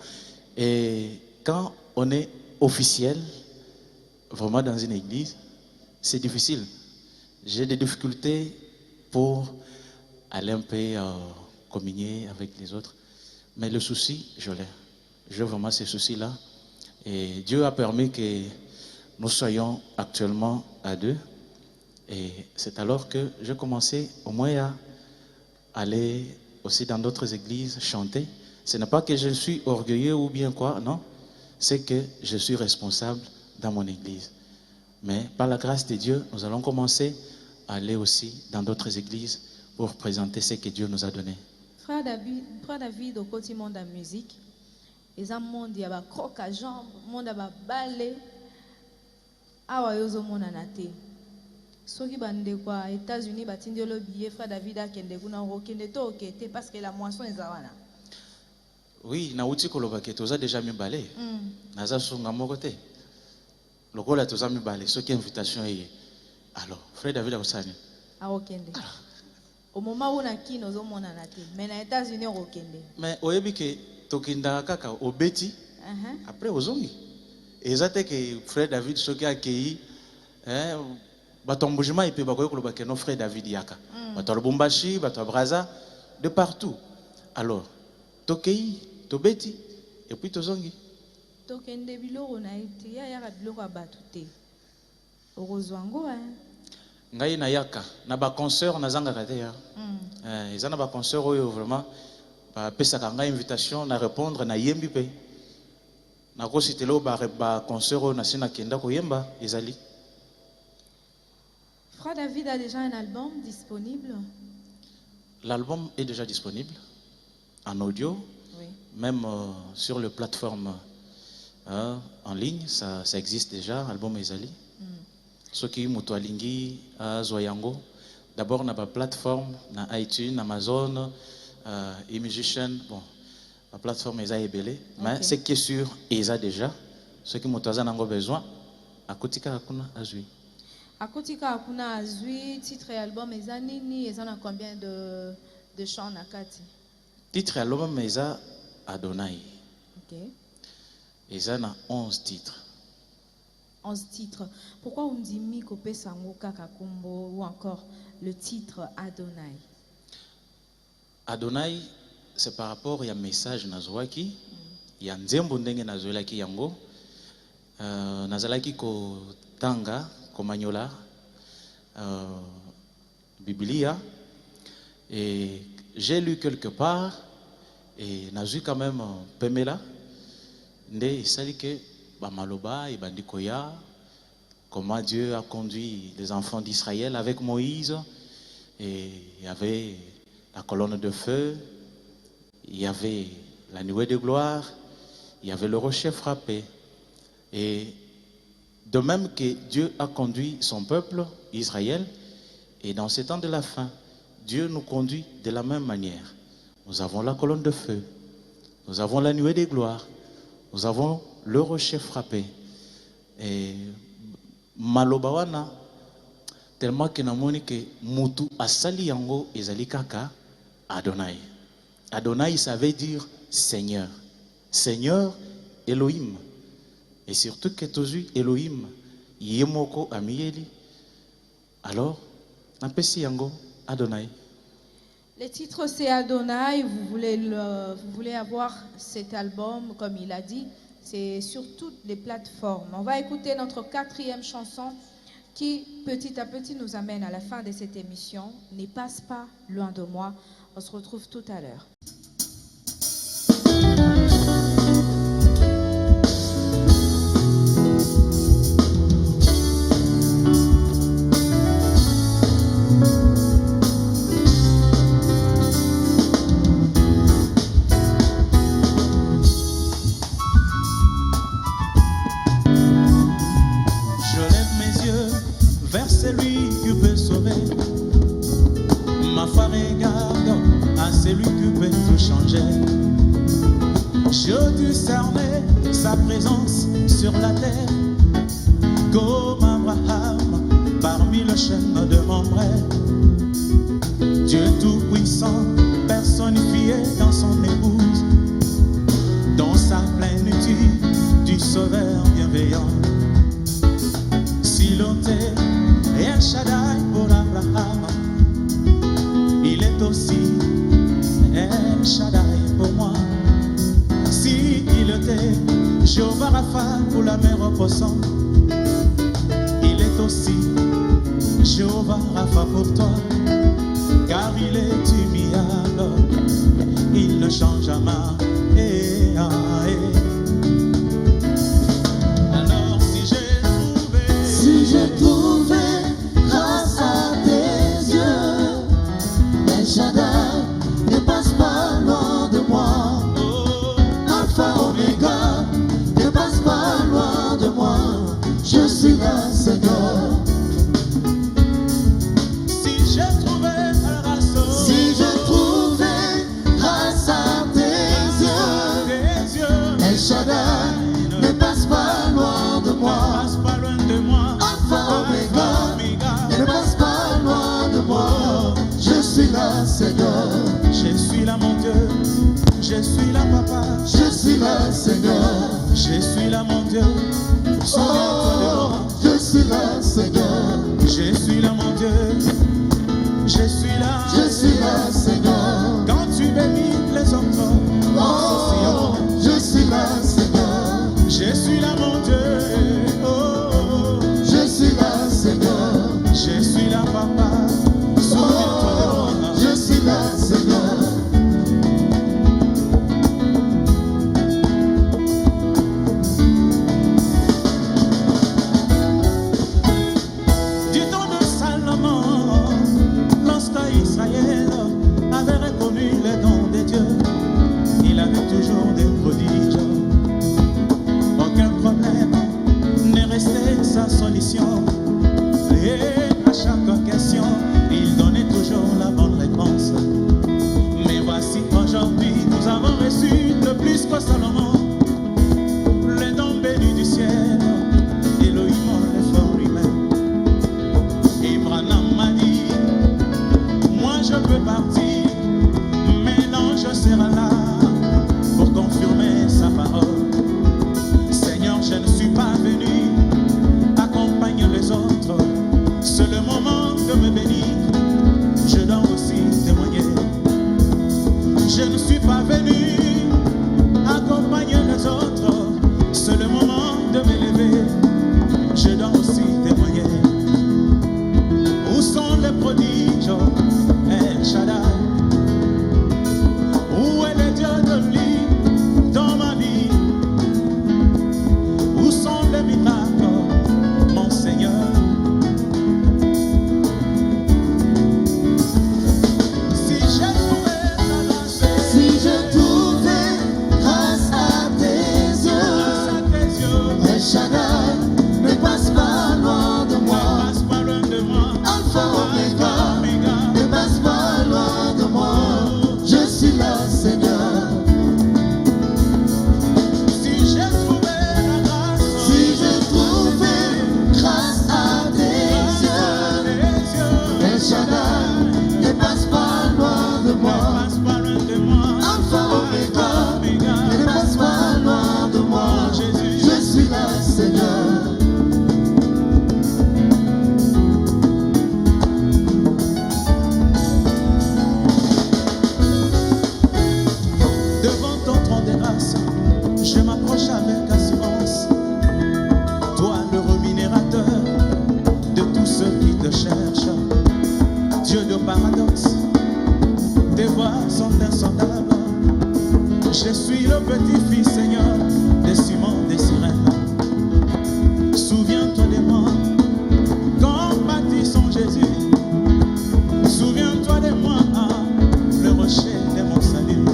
Et quand on est officiel, vraiment dans une église, c'est difficile. J'ai des difficultés pour aller un peu communier avec les autres. Mais le souci, je l'ai. J'ai vraiment ces soucis-là. Et Dieu a permis que nous soyons actuellement à deux. Et c'est alors que j'ai commencé au moins à aller aussi dans d'autres églises chanter. Ce n'est pas que je suis orgueilleux ou bien quoi, non. C'est que je suis responsable dans mon église. Mais par la grâce de Dieu, nous allons commencer à aller aussi dans d'autres églises pour présenter ce que Dieu nous a donné. Frère David au côté monde de la musique, les gens monde il y a croc à jambe, monde a balé, awa yozo mona nate. Soki bande quoi, États-Unis batindi le billet frère David a kende kuna rokende to okete parce que la moisson est zawana. Oui, na uti koloba ke toza déjà mi balé. Naza sunga moko te. Lokola toza mi balé, soki invitation est. Alors, frère David a osani. A okende. Au moment où on a qui nous ont monanate, mais les États-Unis rokende. Mais oyebi ke tokinda kaka obeti Après, ozongi. Et ça, c'est que frère David, ce qui a accueilli, Batombujima, et puis nos frère David Yaka. Bato Lubumbashi, Bato Braza, de partout. Alors, Tokei, Tobeti, et puis Tozongi. Tokende biloko na ite ya yaka biloko abatute. Orozwango Ngai na yaka, na ba concert na zanga kate ya. Ils na ba concert oyo vraiment ba pesa kanga invitation na répondre na yembi pe. Na ko sitelo ba concert oyo na sina kenda ko yemba ezali. Frère David a déjà un album disponible? L'album est déjà disponible en audio, Oui. même sur les plateformes en ligne, ça existe déjà, album ezali. Ce qui est alingi à Zoyango, d'abord na ba plateforme, na iTunes, Amazon, eMusician, bon, la plateforme eza ebele, mais ce qui est sûr, eza déjà, ce qui moto azanango besoin, akotika akuna azui. Akotika akuna azui, titre et album eza nini, eza na combien de chants na kati? Titre album eza Adonai. OK. Eza na 11 titres. 11 titres. Pourquoi on dit Miko Pesango Kakakumbo ou encore le titre Adonai? Adonai, c'est par rapport à un message nazwaki, il y a nzembo ndenge nazwelaki yango, nazalaki ko tanga, ko manyola, Biblia, et j'ai lu quelque part, et nazwi quand même pemela, nde sali que Maloba et Bandikoya, comment Dieu a conduit les enfants d'Israël avec Moïse, et il y avait la colonne de feu, il y avait la nuée de gloire, il y avait le rocher frappé. Et de même que Dieu a conduit son peuple, Israël, et dans ces temps de la fin, Dieu nous conduit de la même manière. Nous avons la colonne de feu, nous avons la nuée de gloire, nous avons le rocher frappé. Et Malobawana, tellement que namoni que mutu asali yango ezali kaka Adonai. Adonai, ça veut dire Seigneur. Seigneur Elohim. Et surtout que tozu Elohim yemoko amiyeli. Alors, napesi yango Adonai. Le titre c'est Adonai. Vous voulez avoir cet album, comme il a dit. C'est sur toutes les plateformes. On va écouter notre 4e chanson qui, petit à petit, nous amène à la fin de cette émission. Ne passe pas loin de moi. On se retrouve tout à l'heure. Celui qui peut sauver, ma foi regarde à celui qui peut tout changer. Je discernais sa présence sur la terre, comme Abraham parmi le chemin de Mamré. Dieu tout-puissant, personnifié dans son épouse, dans sa plénitude du Sauveur bienveillant. Siloté et El Shaddai pour Abraham, il est aussi El Shaddai pour moi. Si il était Jéhovah Rapha pour la mer opposante, il est aussi Jéhovah Rapha pour toi, car il est immuable, il ne change jamais. Alors si j'ai trouvé grâce à tes yeux, El Shaddai ne passe pas loin de moi. Alpha Omega ne passe pas loin de moi. Je suis là, Seigneur. Si j'ai trouvé grâce à tes yeux, El Shaddai ne passe pas loin de moi. Alpha Omega ne passe pas loin de moi. Je suis là, Seigneur. Je suis là, mon Dieu. Je suis là, Papa. Je suis là, Seigneur. Je suis là mon Dieu, souviens-toi de moi. Je suis là, Seigneur. Je suis là mon Dieu, je suis là. Je suis là, Seigneur. Quand tu bénis les autres, Oh, je suis là, Seigneur. je suis là mon Dieu. Oh, Je suis là, Seigneur. je suis là papa, souviens-toi de Oh, moi. je suis là, Seigneur. Du temps de Salomon, lorsque Israël avait reconnu les dons de Dieu, il avait toujours des prodiges. Aucun problème n'est resté sans solution. Et à chaque question, il donnait toujours la bonne réponse. Mais voici qu'aujourd'hui, nous avons reçu de plus que Salomon les dons bénis du ciel. Elohim, l'effort lui-même. Abraham m'a dit, moi je peux partir, mais l'ange sera là pour confirmer sa parole. Seigneur, je ne suis pas venu accompagner les autres, c'est le moment de me bénir, je dois aussi témoigner. Je ne suis pas venu accompagner les autres, c'est le moment de m'élever, je dois aussi témoigner. Où sont les prodiges, El Shaddai? Où est le Dieu de lui dans ma vie? Où sont les miracles, mon Seigneur? Si j'ai trouvé ta grâce, Si je trouvais grâce à tes grâce à yeux, tes yeux, El Shaddai ne passe pas loin de ne moi. passe pas loin de moi. Alpha, Omega, Omega. ne passe pas loin de moi. Je suis là, Seigneur. Si j'ai trouvé la grâce, Si je trouvais grâce à tes yeux, El Shaddai ne passe pas loin de moi. passe pas loin de moi. Alpha, Omega, ne passe pas loin de moi. Jésus. Je suis là, Seigneur. Devant ton trône de grâce, je m'approche avec assurance. Toi, le rémunérateur de tous ceux qui te cherchent. Dieu de paradoxe, tes voix sont insondables. Je suis le petit-fils, Seigneur, des Simon, des sirènes. Souviens-toi de moi, quand bâtissons Jésus. Souviens-toi de moi, le rocher de mon salut.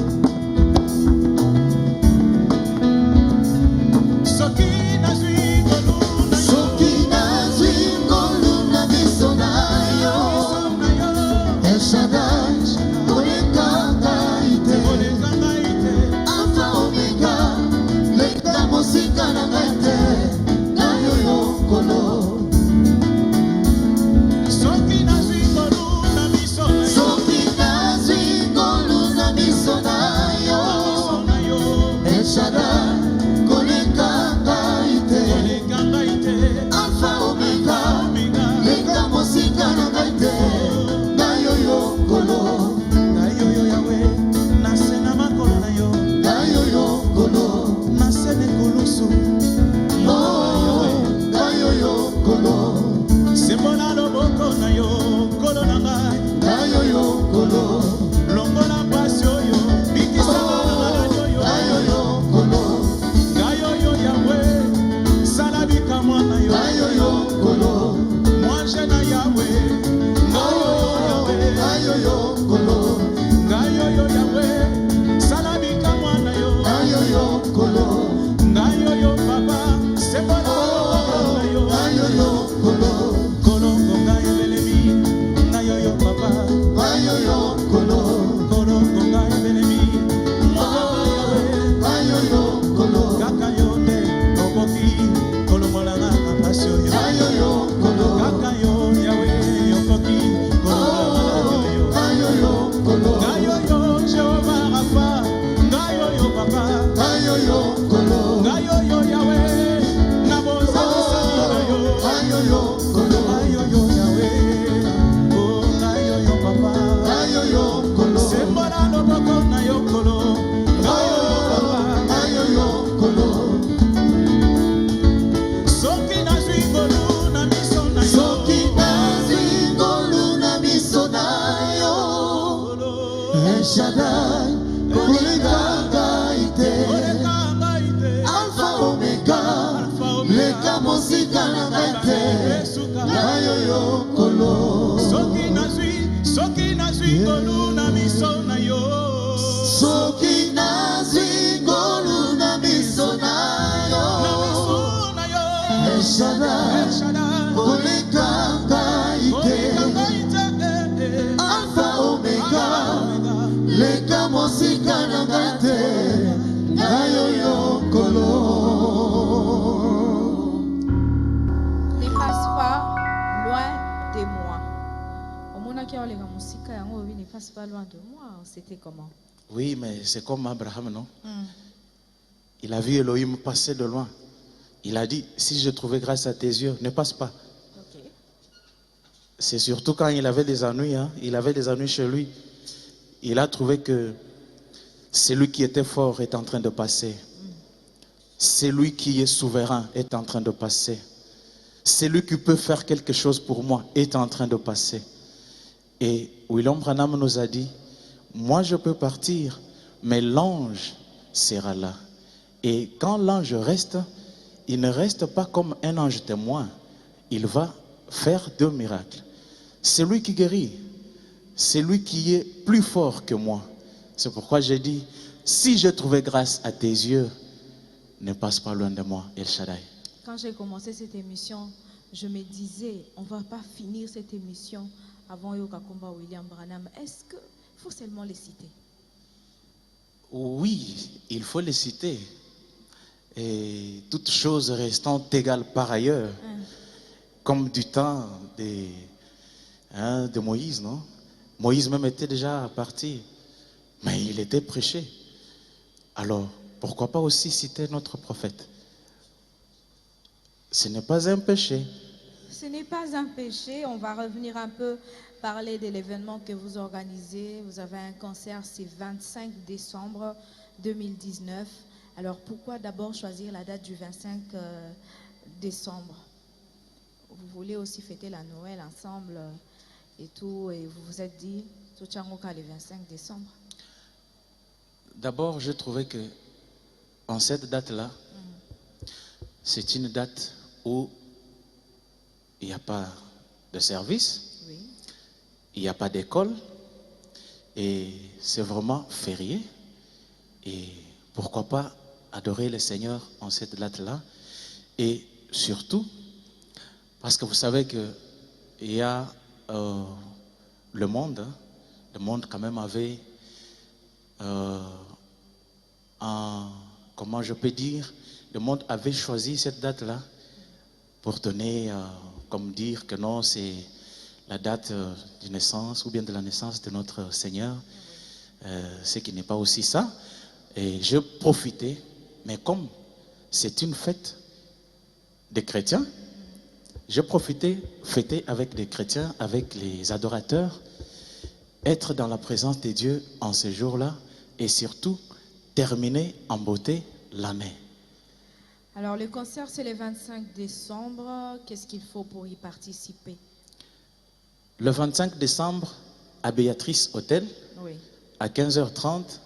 Soki nazwi koluna yo, Soki nazwi ngoluna biso na yo. El Shaddai, kolekanga ite. kolekanga ite. Alpha, Omega, El Shaddai, koleka ngai te, Alpha Omega, leka mosika na ngai te, ngai oyo nkolo. Ne passe pas loin de moi. Omona ki olega musika yango obi ne passe pas loin de moi. C'était comment? Oui, mais c'est comme Abraham, non? Il a vu Elohim passer de loin. Il a dit, si je trouvais grâce à tes yeux, ne passe pas. Ok. C'est surtout quand il avait des ennuis, hein, il avait des ennuis chez lui. Il a trouvé que celui qui était fort est en train de passer. Celui qui est souverain est en train de passer. Celui qui peut faire quelque chose pour moi est en train de passer. Et William Branham nous a dit, moi je peux partir, mais l'ange sera là. Et quand l'ange reste, il ne reste pas comme un ange témoin. Il va faire 2 miracles. C'est lui qui guérit. C'est lui qui est plus fort que moi. C'est pourquoi j'ai dit, si je trouvais grâce à tes yeux, ne passe pas loin de moi, El Shaddai. Quand j'ai commencé cette émission, je me disais, on ne va pas finir cette émission avant Yoka Komba William Branham. Est-ce qu'il faut seulement les citer? Oui, il faut les citer. Et toutes choses restant égales par ailleurs, comme du temps de Moïse, non? Moïse même était déjà parti, mais il était prêché. Alors, pourquoi pas aussi citer notre prophète? Ce n'est pas un péché. Ce n'est pas un péché. On va revenir un peu parler de l'événement que vous organisez. Vous avez un concert, c'est 25 décembre 2019. Alors pourquoi d'abord choisir la date du 25 décembre? Vous voulez aussi fêter la Noël ensemble et tout, et vous vous êtes dit, tout Tchangoka le 25 décembre? D'abord, je trouvais que en cette date-là, c'est une date où il n'y a pas de service, Oui. il n'y a pas d'école, et c'est vraiment férié. Et pourquoi pas adorer le Seigneur en cette date-là? Et surtout, parce que vous savez qu'il y a le monde quand même avait, comment je peux dire, le monde avait choisi cette date-là pour donner, comme dire que non, c'est la date de naissance ou bien de la naissance de notre Seigneur, ce qui n'est pas aussi ça. Et je profitais, mais comme c'est une fête des chrétiens, je profitais, fêter avec les chrétiens, avec les adorateurs, être dans la présence de Dieu en ce jour-là et surtout terminer en beauté l'année. Alors le concert c'est le 25 décembre. Qu'est-ce qu'il faut pour y participer? Le 25 décembre, à Béatrice Hôtel, Oui. à 15h30,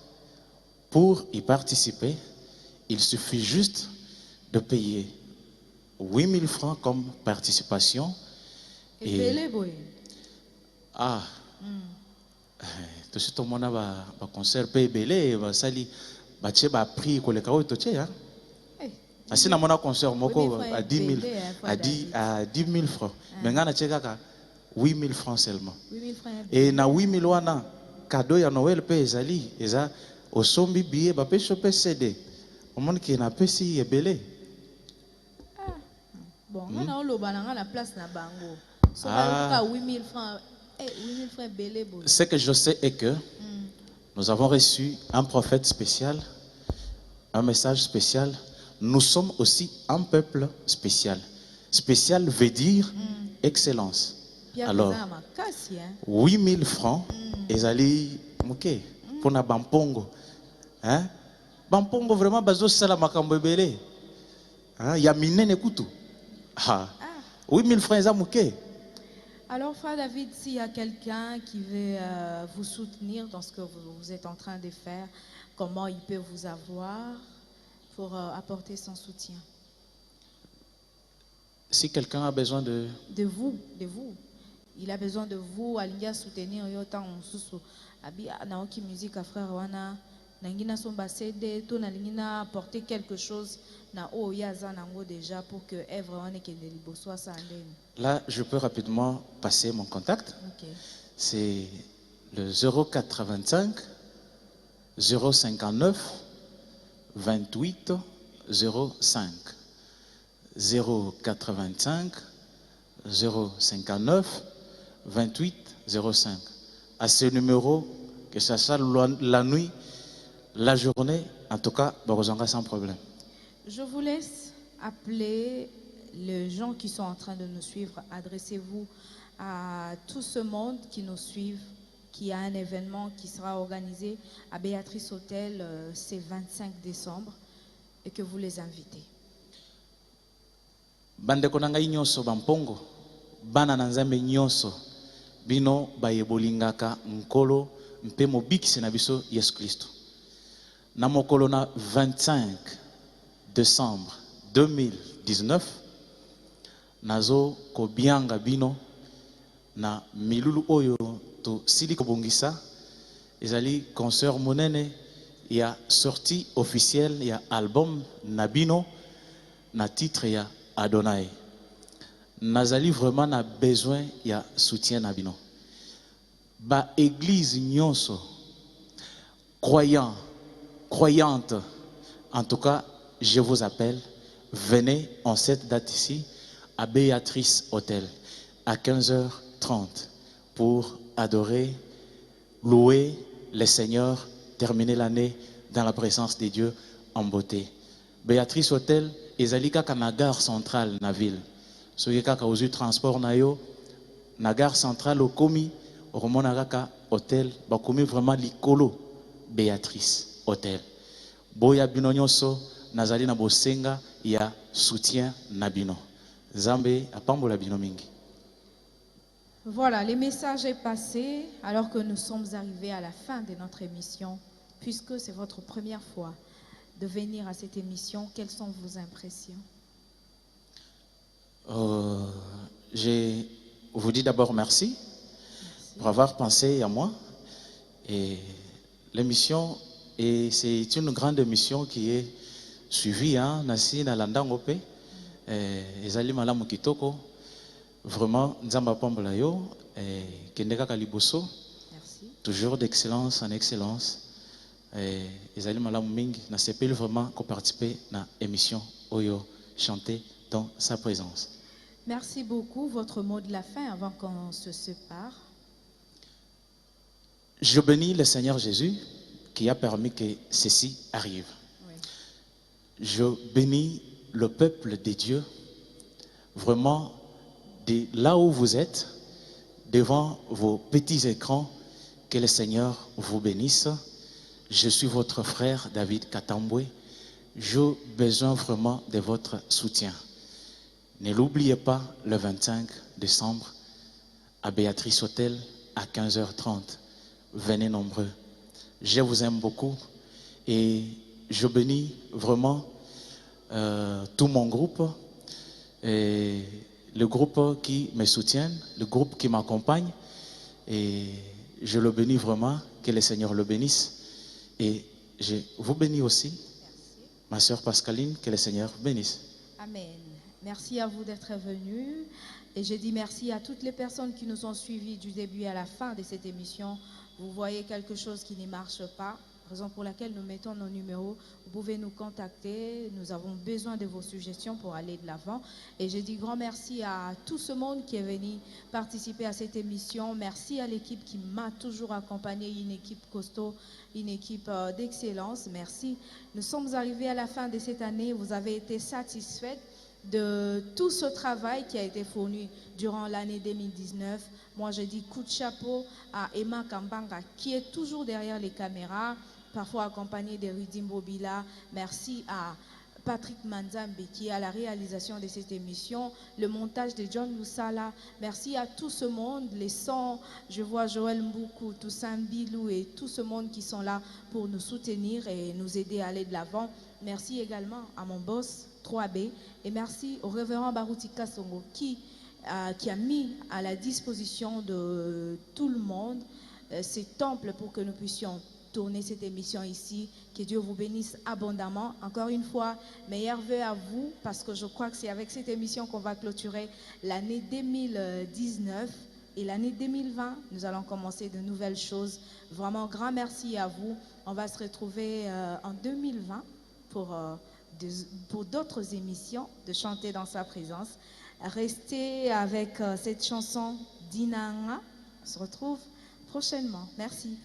pour y participer, il suffit juste de payer 8 000 francs comme participation. Et Bélé Boy. Ah, tout ce monde a un concert payé, sali, bache ba prix koleka o toche hein. Asi na mona concert moko à 10 000 à 10 000 francs. Mais ngana cheka 8 000 francs seulement. 8 000 francs. Et na 8 000 wana cadeau ya Noël pe ezali eza osombi billet ba pe choper CD. Au monde qui na pesi ebele. Bon, on a la place na bango. So 8 000 francs. 8 000 francs Bélé Boy. Ce que je sais est que nous avons reçu un prophète spécial, un message spécial. Nous sommes aussi un peuple spécial. Spécial veut dire excellence. Alors, 8 000 francs, ezali muke pour na bampongo. Hein? Bampongo vraiment bazo sala makambo ebele. Hein? Ya minene kutu. Ah. 8 000 francs ezali muke. Alors, Frère David, s'il y a quelqu'un qui veut vous soutenir dans ce que vous êtes en train de faire, comment il peut vous avoir pour apporter son soutien? Si quelqu'un a besoin de vous. Il a besoin de vous, Alinga soutenir Yota Onsusu. Abi Naoki musique à frère Wana, nangina somba cédé to nalingina apporter quelque chose na oyaza nango déjà pour que œuvre wana ekende liboso asandeni. Là, je peux rapidement passer mon contact. OK. C'est le 0425 059 28 05. 0425 059 28 05. À ce numéro, que ça soit la nuit, la journée, en tout cas, sans problème. Je vous laisse appeler les gens qui sont en train de nous suivre. Adressez-vous à tout ce monde qui nous suit, qui a un événement qui sera organisé à Béatrice Hôtel ce 25 décembre et que vous les invitez. Bandeko na ngai nyonso bampongo bana na nzambe nyonso bino bayebolingaka nkolo mpe mobikisi na biso Yesu Kristo. Na mokolo na 25 décembre 2019 nazo kobianga bino na milulu oyo to sili kobongisa ezali concert monene ya sortie officielle ya album na bino na titre ya Adonai. Nazali vraiment na besoin ya soutien na bino. Ba église nyonso croyant, croyante, en tout cas, je vous appelle, venez en cette date ici à Béatrice Hôtel à 15h30 pour adorer, louer le Seigneur, terminer l'année dans la présence de Dieu en beauté. Béatrice Hôtel ezali kaka na gare centrale na ville. Soki kaka ozu transport na yo na gare centrale okomi okomona kaka hôtel bakomi vraiment likolo Béatrice Hôtel. Boya bino nyonso nazali na bosenga ya soutien na bino. Nzambe apambola bino mingi. Voilà, le message est passé alors que nous sommes arrivés à la fin de notre émission. Puisque c'est votre première fois de venir à cette émission, quelles sont vos impressions? Je vous dis d'abord merci pour avoir pensé à moi. Et l'émission, c'est une grande émission qui est suivie, Nasi na Landangope, Ezali Malamu Kitoko, vraiment Nzamba Pambola yo, Kendeka Kaliboso, toujours d'excellence en excellence. Ezali Malamu Mingi, na sepel vraiment qu'on participe à l'émission Oyo chanter dans sa présence. Merci beaucoup. Votre mot de la fin avant qu'on se sépare. Je bénis le Seigneur Jésus qui a permis que ceci arrive. Oui. Je bénis le peuple de Dieu, vraiment de là où vous êtes, devant vos petits écrans, que le Seigneur vous bénisse. Je suis votre frère David Katambwe. J'ai besoin vraiment de votre soutien. Ne l'oubliez pas, le 25 décembre, à Béatrice Hôtel, à 15h30. Venez nombreux. Je vous aime beaucoup et je bénis vraiment tout mon groupe, et le groupe qui me soutient, le groupe qui m'accompagne. Et je le bénis vraiment, que le Seigneur le bénisse. Et je vous bénis aussi. Merci. Ma sœur Pascaline, que le Seigneur bénisse. Amen. Merci à vous d'être venus. Et je dis merci à toutes les personnes qui nous ont suivis du début à la fin de cette émission. Vous voyez quelque chose qui ne marche pas, raison pour laquelle nous mettons nos numéros. Vous pouvez nous contacter. Nous avons besoin de vos suggestions pour aller de l'avant. Et je dis grand merci à tout ce monde qui est venu participer à cette émission. Merci à l'équipe qui m'a toujours accompagné, une équipe costaud, une équipe d'excellence. Merci. Nous sommes arrivés à la fin de cette année. Vous avez été satisfaits de tout ce travail qui a été fourni durant l'année 2019. Moi, je dis coup de chapeau à Emma Kambanga, qui est toujours derrière les caméras, parfois accompagnée de Rudy Mbobila. Merci à Patrick Manzambe, qui est à la réalisation de cette émission, le montage de John Moussala. Merci à tout ce monde, les sons, je vois Joël Mboukou, Toussaint Bilou et tout ce monde qui sont là pour nous soutenir et nous aider à aller de l'avant. Merci également à mon boss, 3B, et merci au révérend Barouti Kassongo qui a mis à la disposition de tout le monde ces temples pour que nous puissions tourner cette émission ici. Que Dieu vous bénisse abondamment. Encore une fois, meilleurs vœux à vous, parce que je crois que c'est avec cette émission qu'on va clôturer l'année 2019. Et l'année 2020, nous allons commencer de nouvelles choses. Vraiment, grand merci à vous. On va se retrouver en 2020 pour d'autres émissions de chanter dans sa présence. Restez avec cette chanson d'Inanga. On se retrouve prochainement. Merci.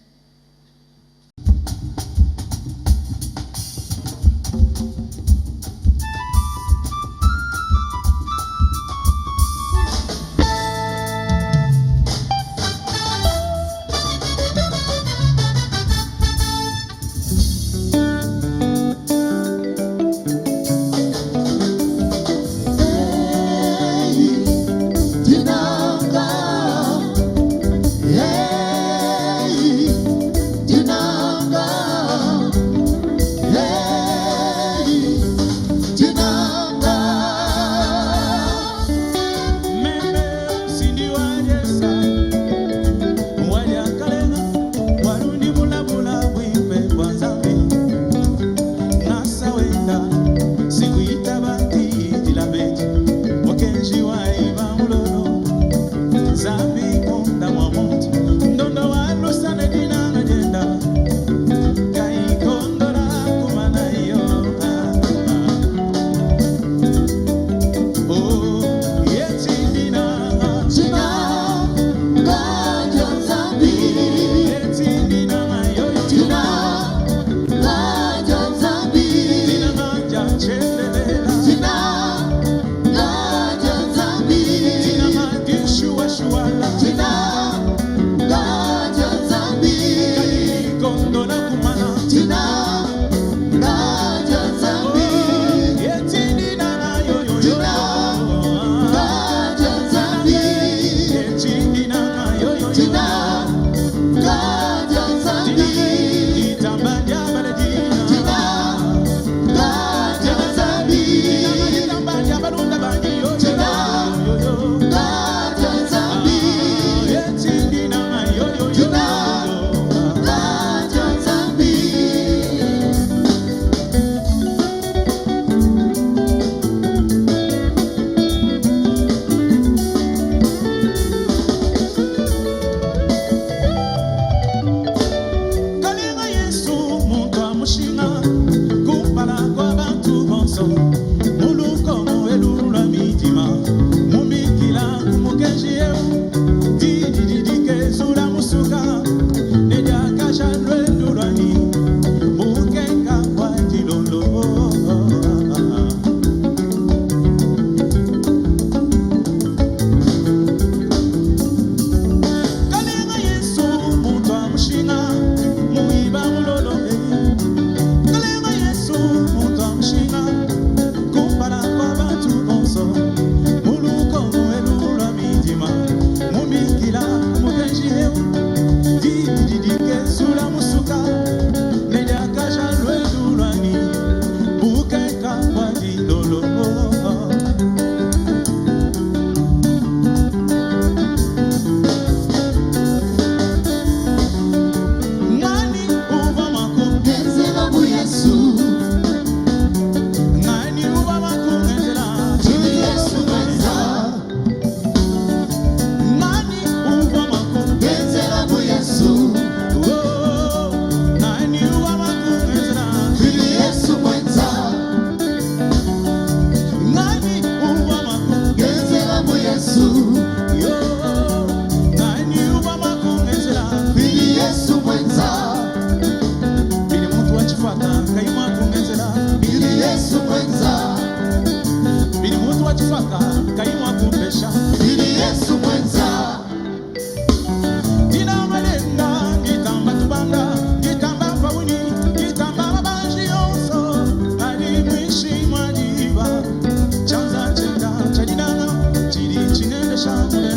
Chanza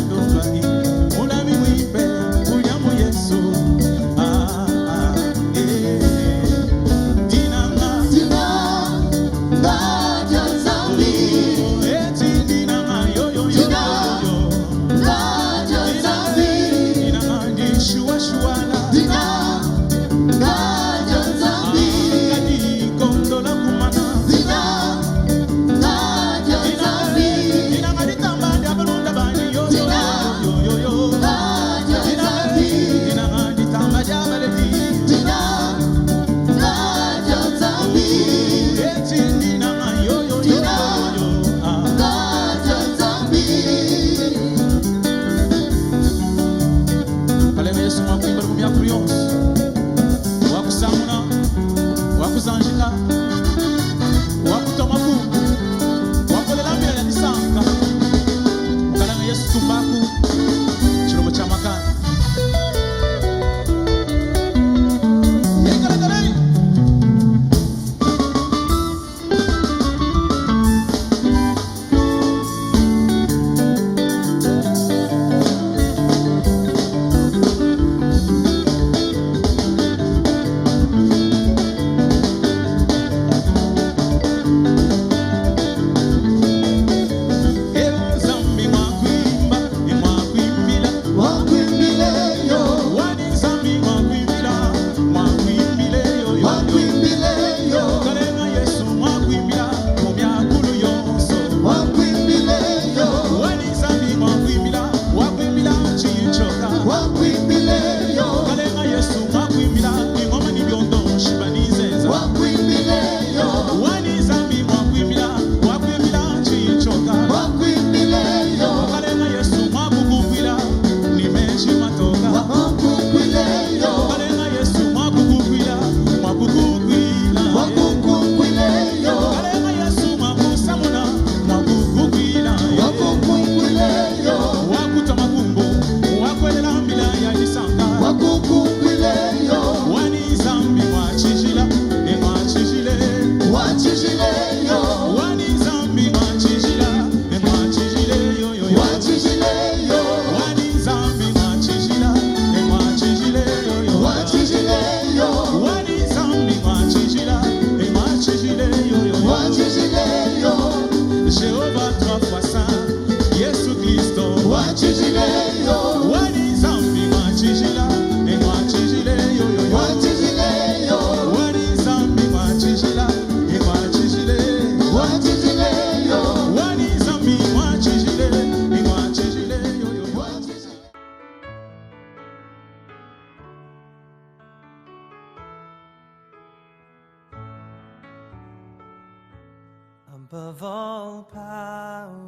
mwachijile yo, wanizambi mwachijila, mwachijile yo yo yo, mwachijile yo, wanizambi mwachijila, mwachijile, mwachijile yo, wanizambi mwachijile, mwachijile yo yo yo. mwachijile. Above all powers,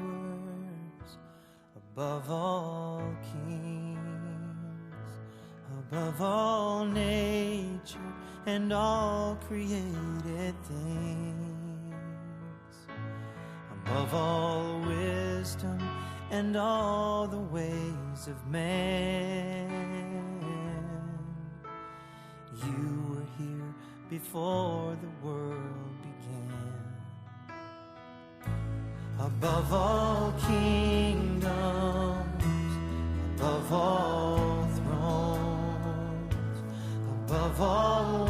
above all kings, above all nature and all created things, above all wisdom and all the ways of man, you were here before the world began. Above all kingdoms, above all thrones, above all